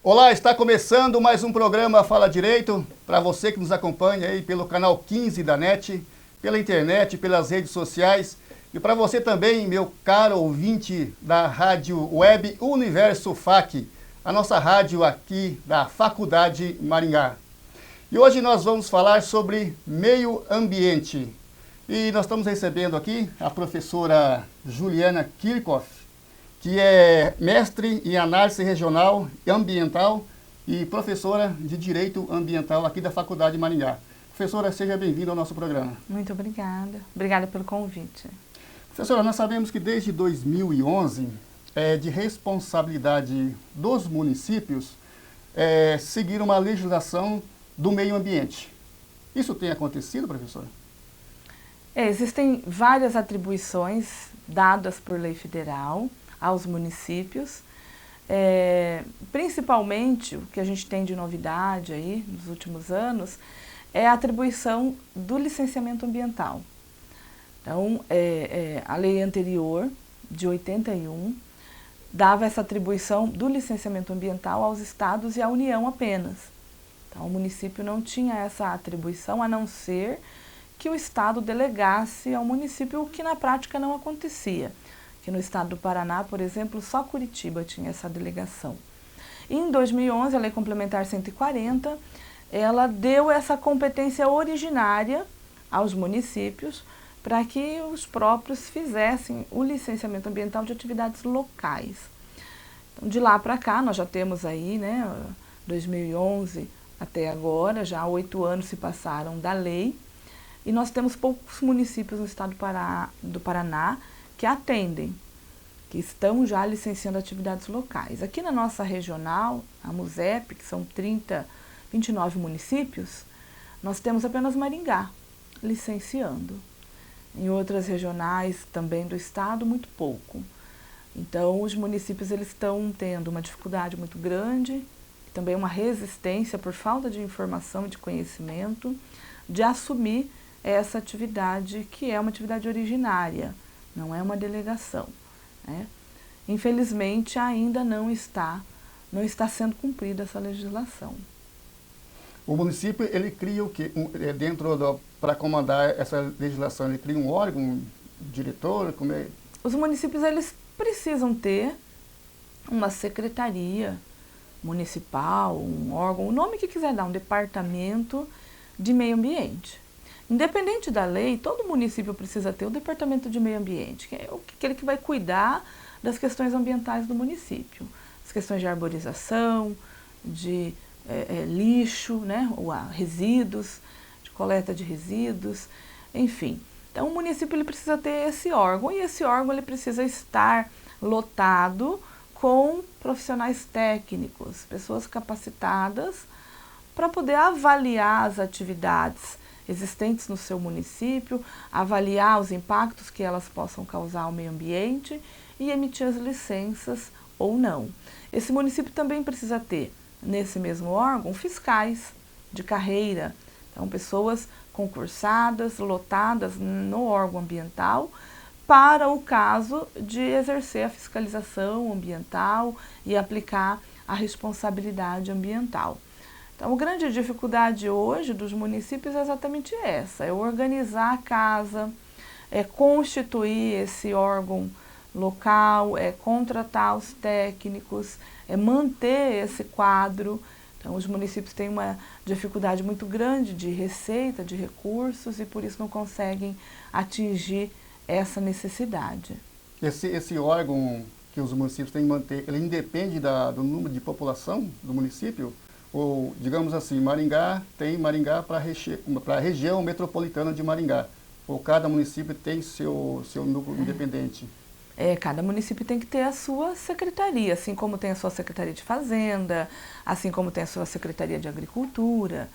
Olá, está começando mais um programa Fala Direito, para você que nos acompanha aí pelo canal 15 da NET, pela internet, pelas redes sociais, e para você também, meu caro ouvinte da Rádio Web Universo FAC, a nossa rádio aqui da Faculdade Maringá. E hoje nós vamos falar sobre meio ambiente. E nós estamos recebendo aqui a professora Juliana Kirchhoff, que é mestre em análise regional e ambiental e professora de Direito Ambiental aqui da Faculdade Maringá. Professora, seja bem-vinda ao nosso programa. Muito obrigada. Obrigada pelo convite. Professora, nós sabemos que desde 2011 é de responsabilidade dos municípios seguir uma legislação do meio ambiente. Isso tem acontecido, professora? Existem várias atribuições dadas por lei federal aos municípios, principalmente o que a gente tem de novidade aí nos últimos anos é a atribuição do licenciamento ambiental. Então, a lei anterior, de 81, dava essa atribuição do licenciamento ambiental aos estados e à União apenas. Então, o município não tinha essa atribuição, a não ser que o estado delegasse ao município, o que na prática não acontecia. Que no estado do Paraná, por exemplo, só Curitiba tinha essa delegação. E em 2011, a Lei Complementar 140, ela deu essa competência originária aos municípios para que os próprios fizessem o licenciamento ambiental de atividades locais. Então, de lá para cá, nós já temos aí, 2011 até agora, já 8 anos se passaram da lei, e nós temos poucos municípios no estado do Paraná que atendem, que estão já licenciando atividades locais. Aqui na nossa regional, a MUSEP, que são 29 municípios, nós temos apenas Maringá licenciando. Em outras regionais também do estado, muito pouco. Então, os municípios eles estão tendo uma dificuldade muito grande, também uma resistência por falta de informação e de conhecimento, de assumir essa atividade que é uma atividade originária, não é uma delegação. Infelizmente, ainda não está sendo cumprida essa legislação. O município, ele cria o quê? Para comandar essa legislação, ele cria um órgão, um diretor? Como é? Os municípios, eles precisam ter uma secretaria municipal, um órgão, o nome que quiser dar, um departamento de meio ambiente. Independente da lei, todo município precisa ter o departamento de meio ambiente, que é aquele que vai cuidar das questões ambientais do município. As questões de arborização, de lixo, ou resíduos, de coleta de resíduos, enfim. Então, o município ele precisa ter esse órgão, e esse órgão ele precisa estar lotado com profissionais técnicos, pessoas capacitadas para poder avaliar as atividades existentes no seu município, avaliar os impactos que elas possam causar ao meio ambiente e emitir as licenças ou não. Esse município também precisa ter, nesse mesmo órgão, fiscais de carreira, então pessoas concursadas, lotadas no órgão ambiental, para o caso de exercer a fiscalização ambiental e aplicar a responsabilidade ambiental. Então, a grande dificuldade hoje dos municípios é exatamente essa, é organizar a casa, é constituir esse órgão local, é contratar os técnicos, é manter esse quadro. Então, os municípios têm uma dificuldade muito grande de receita, de recursos, e por isso não conseguem atingir essa necessidade. Esse órgão que os municípios têm que manter, ele independe do número de população do município? Ou, digamos assim, Maringá tem Maringá para a região metropolitana de Maringá. Ou cada município tem seu núcleo independente? Cada município tem que ter a sua secretaria, assim como tem a sua secretaria de fazenda, assim como tem a sua secretaria de agricultura.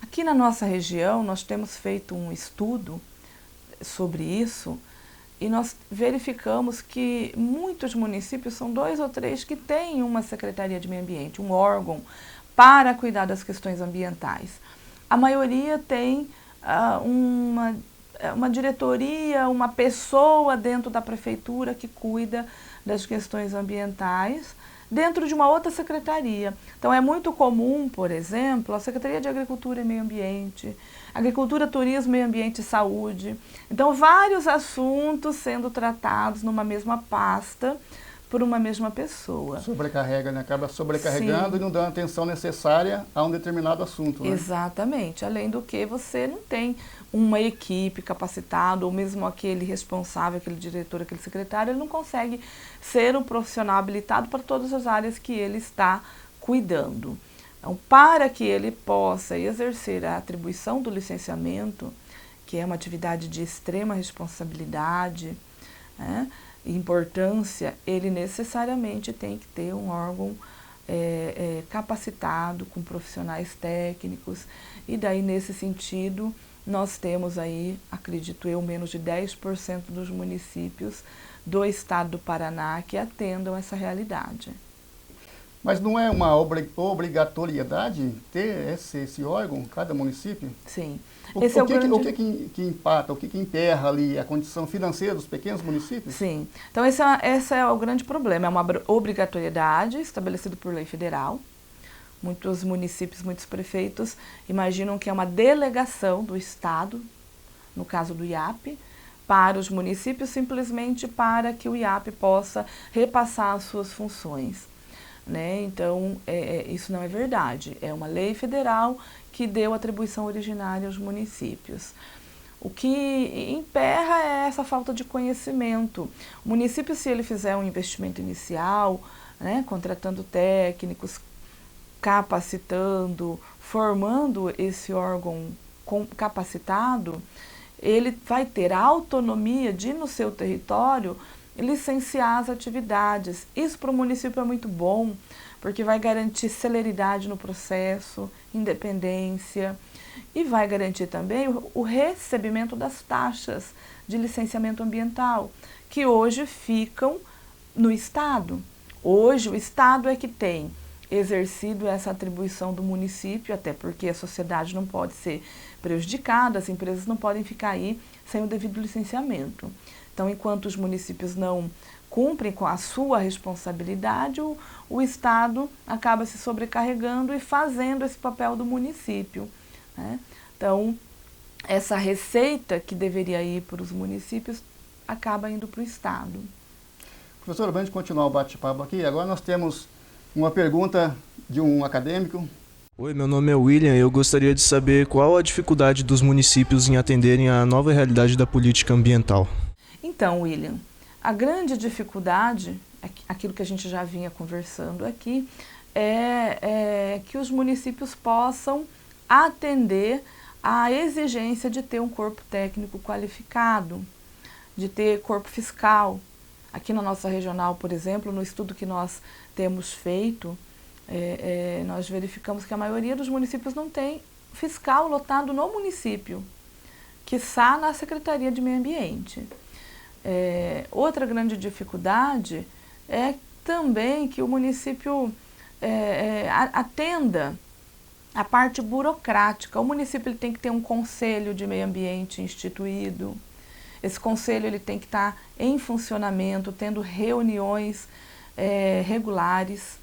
Aqui na nossa região, nós temos feito um estudo sobre isso e nós verificamos que muitos municípios, são 2 ou 3, que têm uma secretaria de meio ambiente, um órgão para cuidar das questões ambientais. A maioria tem uma diretoria, uma pessoa dentro da prefeitura que cuida das questões ambientais, dentro de uma outra secretaria. Então é muito comum, por exemplo, a Secretaria de Agricultura e Meio Ambiente, Agricultura, Turismo, Meio Ambiente e Saúde. Então vários assuntos sendo tratados numa mesma pasta por uma mesma pessoa. Sobrecarrega, né? Acaba sobrecarregando. Sim. E não dando a atenção necessária a um determinado assunto, né? Exatamente. Além do que você não tem uma equipe capacitada, ou mesmo aquele responsável, aquele diretor, aquele secretário, ele não consegue ser um profissional habilitado para todas as áreas que ele está cuidando. Então, para que ele possa exercer a atribuição do licenciamento, que é uma atividade de extrema responsabilidade, né, e importância, ele necessariamente tem que ter um órgão capacitado, com profissionais técnicos, e daí, nesse sentido, nós temos aí, acredito eu, menos de 10% dos municípios do estado do Paraná que atendam essa realidade. Mas não é uma obrigatoriedade ter esse órgão, cada município? Sim. O que empata, o que emperra ali a condição financeira dos pequenos municípios? Sim. Então esse é o grande problema, é uma obrigatoriedade estabelecida por lei federal. Muitos municípios, muitos prefeitos imaginam que é uma delegação do Estado, no caso do IAP, para os municípios, simplesmente para que o IAP possa repassar as suas funções. Né? Então, isso não é verdade. É uma lei federal que deu atribuição originária aos municípios. O que emperra é essa falta de conhecimento. O município, se ele fizer um investimento inicial, né, contratando técnicos, capacitando, formando esse órgão capacitado, ele vai ter a autonomia de, no seu território, licenciar as atividades. Isso para o município é muito bom, porque vai garantir celeridade no processo, independência, e vai garantir também o recebimento das taxas de licenciamento ambiental, que hoje ficam no Estado. Hoje o Estado é que tem exercido essa atribuição do município, até porque a sociedade não pode ser prejudicada, as empresas não podem ficar aí sem o devido licenciamento. Então, enquanto os municípios não cumprem com a sua responsabilidade, o Estado acaba se sobrecarregando e fazendo esse papel do município, né? Então, essa receita que deveria ir para os municípios acaba indo para o Estado. Professora, vamos continuar o bate-papo aqui. Agora nós temos uma pergunta de um acadêmico. Oi, meu nome é William e eu gostaria de saber qual a dificuldade dos municípios em atenderem à nova realidade da política ambiental. Então, William, a grande dificuldade, aquilo que a gente já vinha conversando aqui, é que os municípios possam atender à exigência de ter um corpo técnico qualificado, de ter corpo fiscal. Aqui na nossa regional, por exemplo, no estudo que nós temos feito, nós verificamos que a maioria dos municípios não tem fiscal lotado no município, quiçá na Secretaria de Meio Ambiente. Outra grande dificuldade é também que o município atenda a parte burocrática. O município ele tem que ter um conselho de meio ambiente instituído. Esse conselho ele tem que estar em funcionamento, tendo reuniões regulares.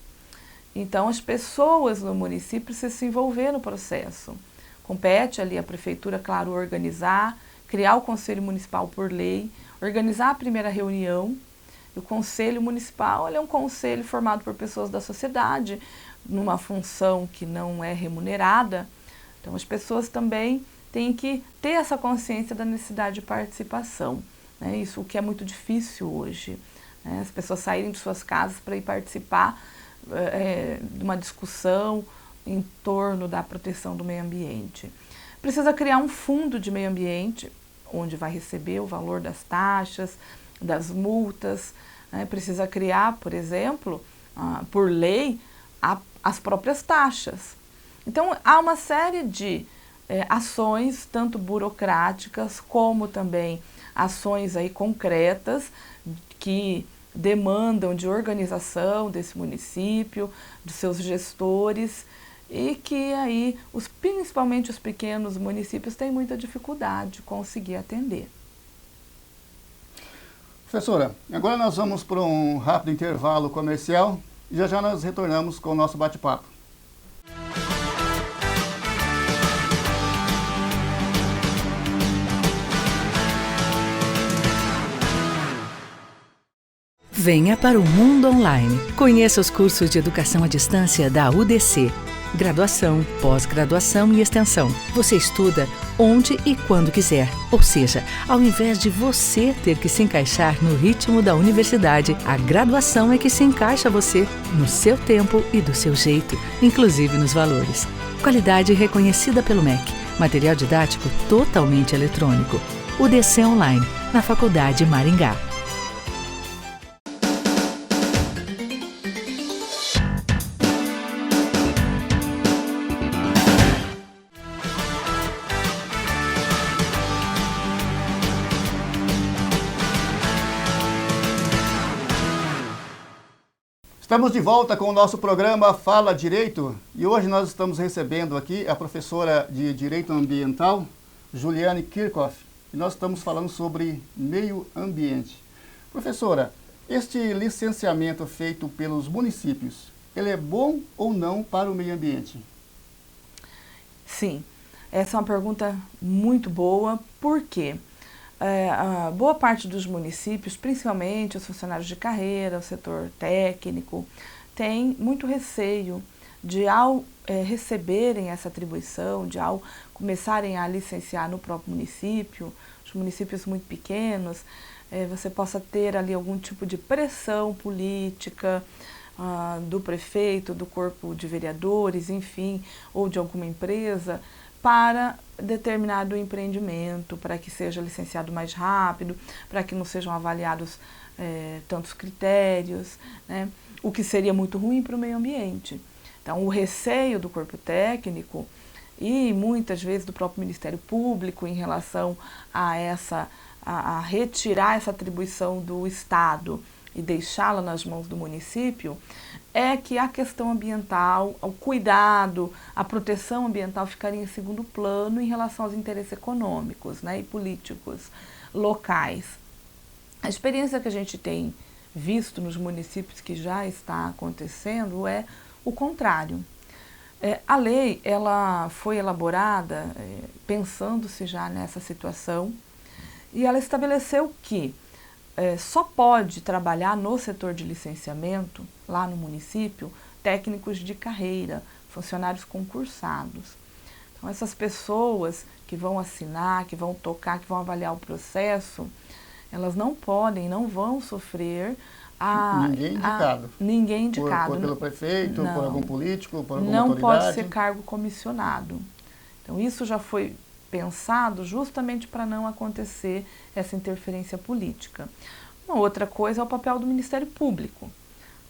Então, as pessoas no município precisam se envolver no processo. Compete ali a prefeitura, claro, organizar, criar o conselho municipal por lei, organizar a primeira reunião. O conselho municipal é um conselho formado por pessoas da sociedade, numa função que não é remunerada. Então, as pessoas também têm que ter essa consciência da necessidade de participação, né? Isso que é muito difícil hoje, né? As pessoas saírem de suas casas para ir participar de uma discussão em torno da proteção do meio ambiente. Precisa criar um fundo de meio ambiente, onde vai receber o valor das taxas, das multas, né? Precisa criar, por exemplo, por lei, as próprias taxas. Então, há uma série de ações, tanto burocráticas, como também ações aí concretas, que demandam de organização desse município, dos seus gestores, e que aí, principalmente os pequenos municípios, têm muita dificuldade de conseguir atender. Professora, agora nós vamos para um rápido intervalo comercial e já já nós retornamos com o nosso bate-papo. Venha para o mundo online. Conheça os cursos de educação à distância da UDC. Graduação, pós-graduação e extensão. Você estuda onde e quando quiser. Ou seja, ao invés de você ter que se encaixar no ritmo da universidade, a graduação é que se encaixa a você, no seu tempo e do seu jeito, inclusive nos valores. Qualidade reconhecida pelo MEC. Material didático totalmente eletrônico. UDC Online, na Faculdade Maringá. Estamos de volta com o nosso programa Fala Direito e hoje nós estamos recebendo aqui a professora de Direito Ambiental, Juliane Kirchhoff, e nós estamos falando sobre meio ambiente. Professora, este licenciamento feito pelos municípios, ele é bom ou não para o meio ambiente? Sim, essa é uma pergunta muito boa, por quê? A boa parte dos municípios, principalmente os funcionários de carreira, o setor técnico, tem muito receio de, ao receberem essa atribuição, de ao começarem a licenciar no próprio município, os municípios muito pequenos, você possa ter ali algum tipo de pressão política do prefeito, do corpo de vereadores, enfim, ou de alguma empresa, para determinado empreendimento, para que seja licenciado mais rápido, para que não sejam avaliados tantos critérios, né? O que seria muito ruim para o meio ambiente. Então, o receio do corpo técnico e muitas vezes do próprio Ministério Público em relação a retirar essa atribuição do Estado e deixá-la nas mãos do município, é que a questão ambiental, o cuidado, a proteção ambiental ficaria em segundo plano em relação aos interesses econômicos, né, e políticos locais. A experiência que a gente tem visto nos municípios que já está acontecendo é o contrário. A lei ela foi elaborada pensando-se já nessa situação e ela estabeleceu que só pode trabalhar no setor de licenciamento, lá no município, técnicos de carreira, funcionários concursados. Então, essas pessoas que vão assinar, que vão tocar, que vão avaliar o processo, elas não podem, não vão sofrer ninguém indicado. Pelo prefeito, não, por algum político, por alguma não autoridade? Pode ser cargo comissionado. Então, isso já foi pensado justamente para não acontecer essa interferência política. Uma outra coisa é o papel do Ministério Público.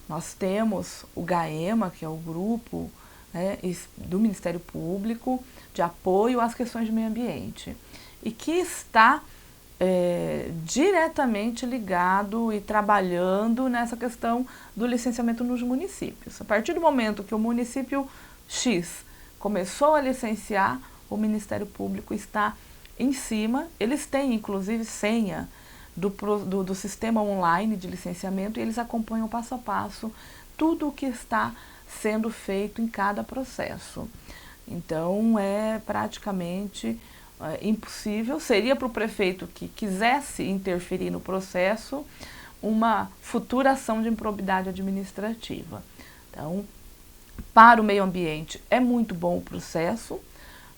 Nós temos o GAEMA, que é o grupo, né, do Ministério Público de apoio às questões de meio ambiente e que está diretamente ligado e trabalhando nessa questão do licenciamento nos municípios. A partir do momento que o município X começou a licenciar, o Ministério Público está em cima, eles têm inclusive senha do sistema online de licenciamento e eles acompanham passo a passo tudo o que está sendo feito em cada processo. Então é praticamente impossível, seria para o prefeito que quisesse interferir no processo uma futura ação de improbidade administrativa. Então, para o meio ambiente é muito bom o processo,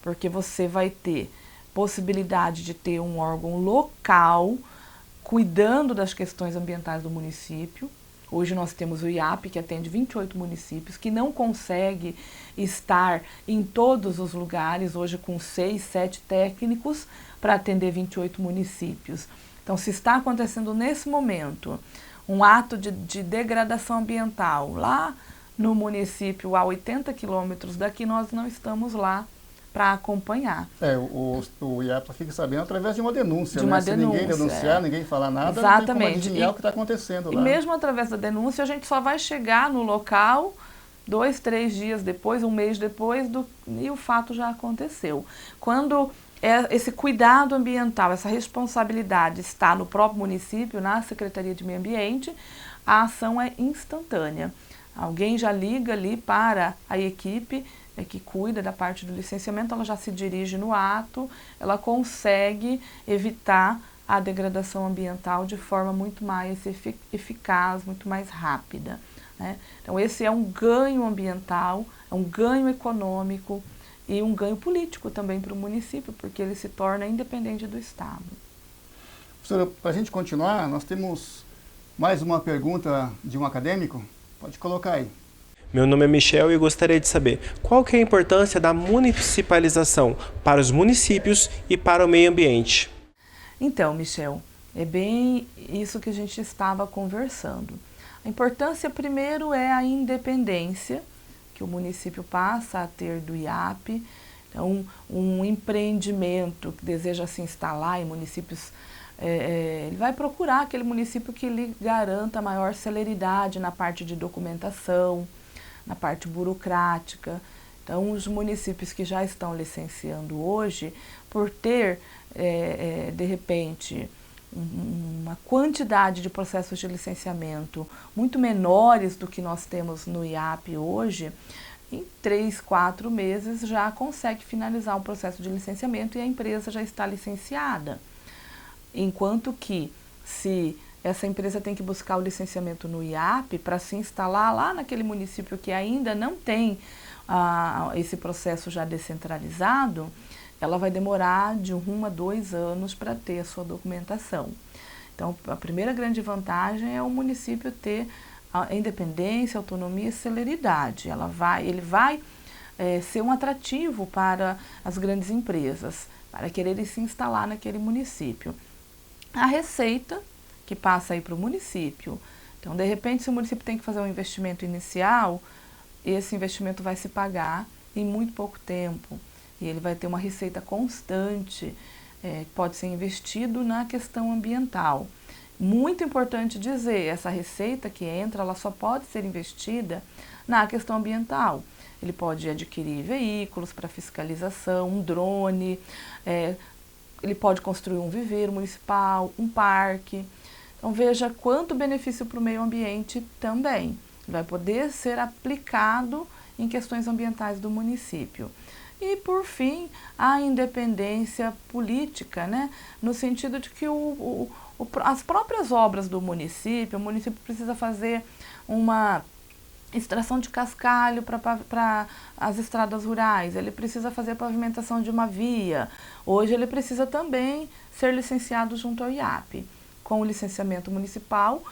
porque você vai ter possibilidade de ter um órgão local cuidando das questões ambientais do município. Hoje nós temos o IAP, que atende 28 municípios, que não consegue estar em todos os lugares, hoje com 6, 7 técnicos para atender 28 municípios. Então, se está acontecendo nesse momento um ato de degradação ambiental lá no município a 80 quilômetros daqui, nós não estamos lá para acompanhar. O IAPA fica sabendo através de uma denúncia, de uma Se ninguém denunciar, ninguém falar nada, exatamente, não tem como adivinhar o que está acontecendo lá. E mesmo através da denúncia, a gente só vai chegar no local 2, 3 dias depois, um mês depois, e o fato já aconteceu. Quando esse cuidado ambiental, essa responsabilidade está no próprio município, na Secretaria de Meio Ambiente, a ação é instantânea. Alguém já liga ali para a equipe que cuida da parte do licenciamento, ela já se dirige no ato, ela consegue evitar a degradação ambiental de forma muito mais eficaz, muito mais rápida, né? Então esse é um ganho ambiental, é um ganho econômico e um ganho político também para o município, porque ele se torna independente do Estado. Professora, para a gente continuar, nós temos mais uma pergunta de um acadêmico. Pode colocar aí. Meu nome é Michel e eu gostaria de saber qual que é a importância da municipalização para os municípios e para o meio ambiente. Então, Michel, é bem isso que a gente estava conversando. A importância, primeiro, é a independência que o município passa a ter do IAP. Então, um empreendimento que deseja se instalar em municípios, ele vai procurar aquele município que lhe garanta maior celeridade na parte de documentação, na parte burocrática. Então, os municípios que já estão licenciando hoje, por ter, de repente, uma quantidade de processos de licenciamento muito menores do que nós temos no IAP hoje, em 3, 4 meses já consegue finalizar o processo de licenciamento e a empresa já está licenciada. Enquanto que, se essa empresa tem que buscar o licenciamento no IAP para se instalar lá naquele município que ainda não tem esse processo já descentralizado, ela vai demorar de 1 a 2 anos para ter a sua documentação. Então, a primeira grande vantagem é o município ter a independência, autonomia e celeridade. Ele vai ser um atrativo para as grandes empresas, para quererem se instalar naquele município. A receita que passa aí para o município. Então, de repente, se o município tem que fazer um investimento inicial, esse investimento vai se pagar em muito pouco tempo. E ele vai ter uma receita constante, pode ser investido na questão ambiental. Muito importante dizer, essa receita que entra, ela só pode ser investida na questão ambiental. Ele pode adquirir veículos para fiscalização, um drone, ele pode construir um viveiro municipal, um parque. Então veja quanto benefício para o meio ambiente também. Vai poder ser aplicado em questões ambientais do município. E, por fim, a independência política, né? No sentido de que as próprias obras do município, o município precisa fazer uma extração de cascalho para as estradas rurais, ele precisa fazer a pavimentação de uma via. Hoje ele precisa também ser licenciado junto ao IAP. Com o licenciamento municipal,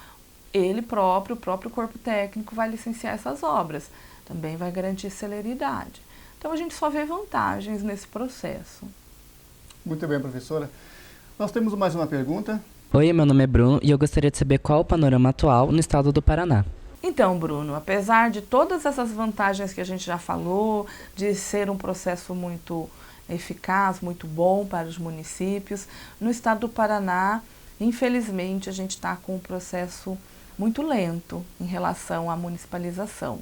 o próprio corpo técnico vai licenciar essas obras. Também vai garantir celeridade. Então, a gente só vê vantagens nesse processo. Muito bem, professora. Nós temos mais uma pergunta. Oi, meu nome é Bruno e eu gostaria de saber qual o panorama atual no estado do Paraná. Então, Bruno, apesar de todas essas vantagens que a gente já falou, de ser um processo muito eficaz, muito bom para os municípios, no estado do Paraná, infelizmente, a gente está com um processo muito lento em relação à municipalização.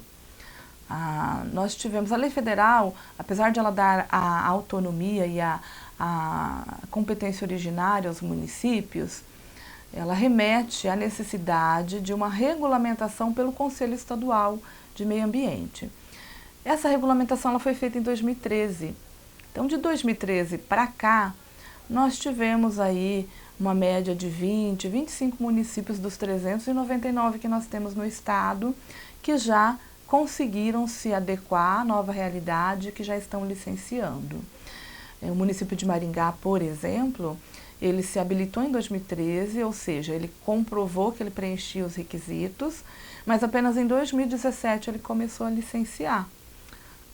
Nós tivemos a lei federal, apesar de ela dar a autonomia e a competência originária aos municípios, ela remete à necessidade de uma regulamentação pelo Conselho Estadual de Meio Ambiente. Essa regulamentação ela foi feita em 2013. Então, de 2013 para cá, nós tivemos aí uma média de 20, 25 municípios dos 399 que nós temos no estado, que já conseguiram se adequar à nova realidade, que já estão licenciando. O município de Maringá, por exemplo, ele se habilitou em 2013, ou seja, ele comprovou que ele preenchia os requisitos, mas apenas em 2017 ele começou a licenciar.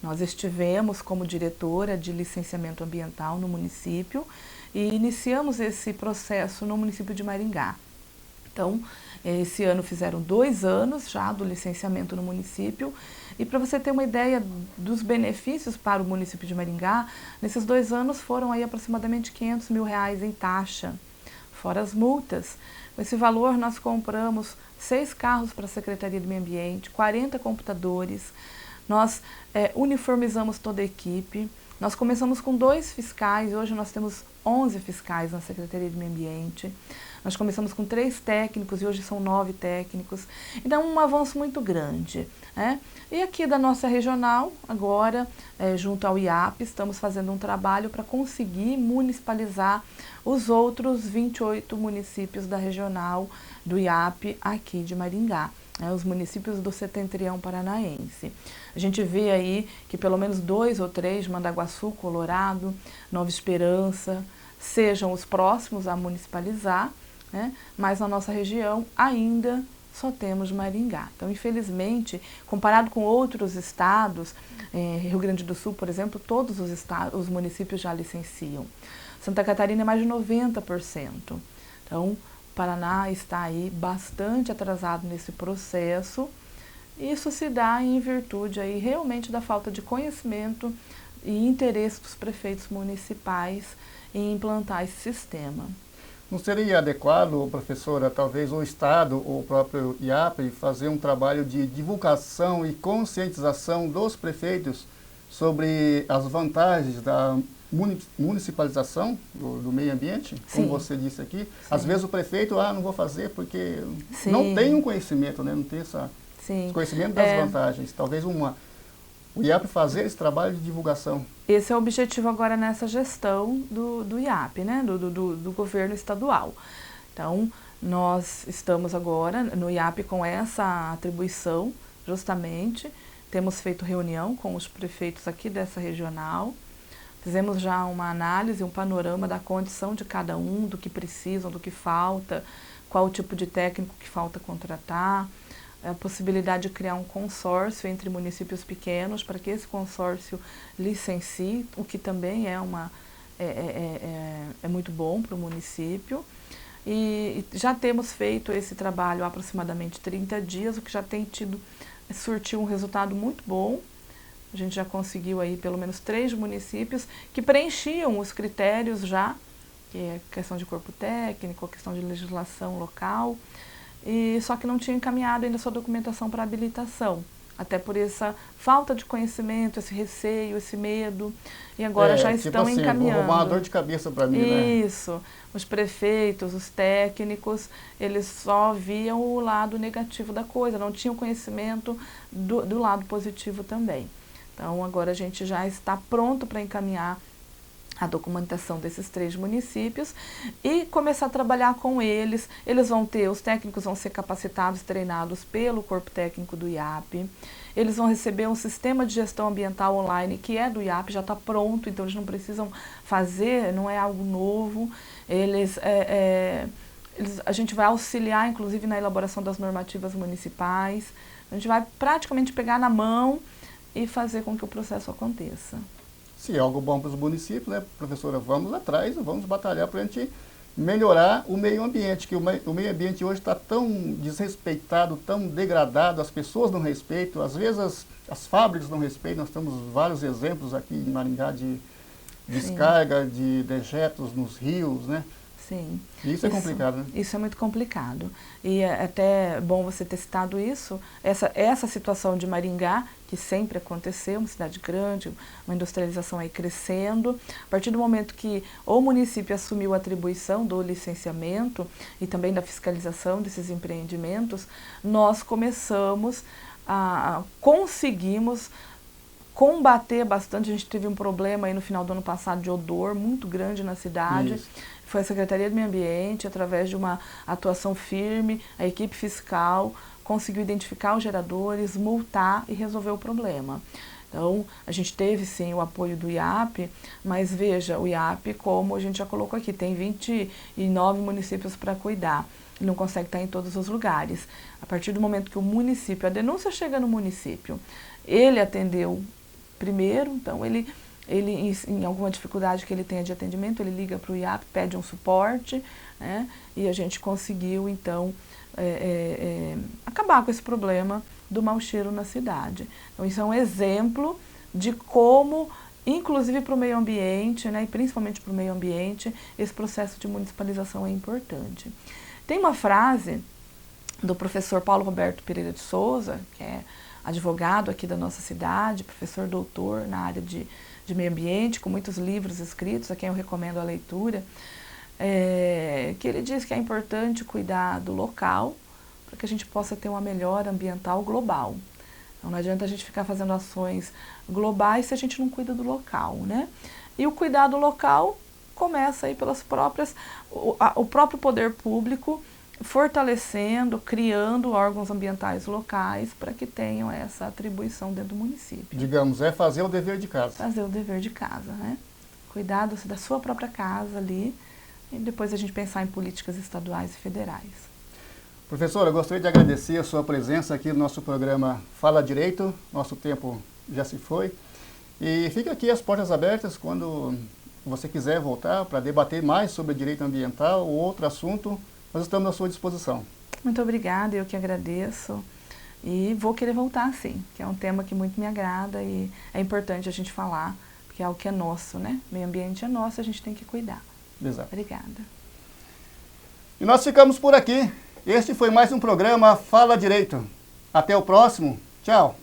Nós estivemos como diretora de licenciamento ambiental no município e iniciamos esse processo no município de Maringá. Então, esse ano fizeram 2 anos já do licenciamento no município. E para você ter uma ideia dos benefícios para o município de Maringá, nesses 2 anos foram aí aproximadamente R$500 mil em taxa, fora as multas. Com esse valor nós compramos 6 carros para a Secretaria do Meio Ambiente, 40 computadores, nós uniformizamos toda a equipe. Nós começamos com 2 fiscais, hoje nós temos 11 fiscais na Secretaria do Meio Ambiente. Nós começamos com 3 técnicos e hoje são 9 técnicos. Então, um avanço muito grande, né? E aqui da nossa regional, agora, junto ao IAP, estamos fazendo um trabalho para conseguir municipalizar os outros 28 municípios da regional do IAP aqui de Maringá, né? Os municípios do Setentrião Paranaense. A gente vê aí que pelo menos 2 ou 3, Mandaguaçu, Colorado, Nova Esperança, sejam os próximos a municipalizar, né? Mas na nossa região ainda só temos Maringá. Então, infelizmente, comparado com outros estados, Rio Grande do Sul, por exemplo, todos os municípios já licenciam. Santa Catarina é mais de 90%. Então, o Paraná está aí bastante atrasado nesse processo. Isso se dá em virtude aí realmente da falta de conhecimento e interesse dos prefeitos municipais em implantar esse sistema. Não seria adequado, professora, talvez o Estado ou o próprio IAP fazer um trabalho de divulgação e conscientização dos prefeitos sobre as vantagens da municipalização do meio ambiente, como Sim. você disse aqui? Sim. Às vezes o prefeito, não vou fazer porque Sim. não tem um conhecimento, né? Não tem esse conhecimento das vantagens. Talvez o IAP fazer esse trabalho de divulgação. Esse é o objetivo agora nessa gestão do IAP, né? do governo estadual. Então, nós estamos agora no IAP com essa atribuição, justamente. Temos feito reunião com os prefeitos aqui dessa regional. Fizemos já uma análise, um panorama da condição de cada um, do que precisam, do que falta, qual o tipo de técnico que falta contratar, a possibilidade de criar um consórcio entre municípios pequenos para que esse consórcio licencie, o que também é muito bom para o município. E já temos feito esse trabalho há aproximadamente 30 dias, o que já tem surtiu um resultado muito bom. A gente já conseguiu aí pelo menos 3 municípios que preenchiam os critérios já, que é questão de corpo técnico, questão de legislação local, e só que não tinha encaminhado ainda sua documentação para habilitação, até por essa falta de conhecimento, esse receio, esse medo, e agora já estão tipo assim, encaminhando. Vou arrumar uma dor de cabeça para mim, né? Isso, os prefeitos, os técnicos, eles só viam o lado negativo da coisa, não tinham conhecimento do lado positivo também. Então, agora a gente já está pronto para encaminhar a documentação desses 3 municípios e começar a trabalhar com eles. Os técnicos vão ser capacitados, treinados pelo corpo técnico do IAP. Eles vão receber um sistema de gestão ambiental online que é do IAP, já está pronto, então eles não precisam fazer, não é algo novo. A gente vai auxiliar, inclusive, na elaboração das normativas municipais. A gente vai praticamente pegar na mão e fazer com que o processo aconteça. Se é algo bom para os municípios, né, professora, vamos atrás, vamos batalhar para a gente melhorar o meio ambiente, que o meio ambiente hoje está tão desrespeitado, tão degradado, as pessoas não respeitam, às vezes as fábricas não respeitam, nós temos vários exemplos aqui em Maringá de descarga de dejetos nos rios, né? Sim. Isso é complicado, né? Isso é muito complicado. E é até bom você ter citado isso, essa situação de Maringá, que sempre aconteceu, uma cidade grande, uma industrialização aí crescendo. A partir do momento que o município assumiu a atribuição do licenciamento e também da fiscalização desses empreendimentos, nós conseguimos combater bastante. A gente teve um problema aí no final do ano passado de odor muito grande na cidade. Isso. Foi a Secretaria do Meio Ambiente, através de uma atuação firme, a equipe fiscal conseguiu identificar os geradores, multar e resolver o problema. Então, a gente teve sim o apoio do IAP, mas veja, o IAP, como a gente já colocou aqui, tem 29 municípios para cuidar. Ele não consegue estar em todos os lugares. A partir do momento que o município, a denúncia chega no município, ele atendeu primeiro, então ele em alguma dificuldade que ele tenha de atendimento, ele liga para o IAP, pede um suporte, né? E a gente conseguiu, então, acabar com esse problema do mau cheiro na cidade. Então, isso é um exemplo de como, inclusive para o meio ambiente, né, e principalmente para o meio ambiente, esse processo de municipalização é importante. Tem uma frase do professor Paulo Roberto Pereira de Souza, que é advogado aqui da nossa cidade, professor doutor na área de meio ambiente, com muitos livros escritos, a quem eu recomendo a leitura. que ele diz que é importante cuidar do local para que a gente possa ter uma melhora ambiental global. Então, não adianta a gente ficar fazendo ações globais se a gente não cuida do local, né? E o cuidado local começa aí pelas próprias, o próprio poder público fortalecendo, criando órgãos ambientais locais para que tenham essa atribuição dentro do município. Digamos, é fazer o dever de casa. Fazer o dever de casa, né? Cuidar da sua própria casa ali e depois a gente pensar em políticas estaduais e federais. Professora, eu gostaria de agradecer a sua presença aqui no nosso programa Fala Direito. Nosso tempo já se foi. E fica aqui as portas abertas quando você quiser voltar para debater mais sobre direito ambiental ou outro assunto, nós estamos à sua disposição. Muito obrigada, eu que agradeço. E vou querer voltar sim, que é um tema que muito me agrada e é importante a gente falar, porque é algo que é nosso, né? O meio ambiente é nosso, a gente tem que cuidar. Exato. Obrigada. E nós ficamos por aqui. Este foi mais um programa Fala Direito. Até o próximo. Tchau.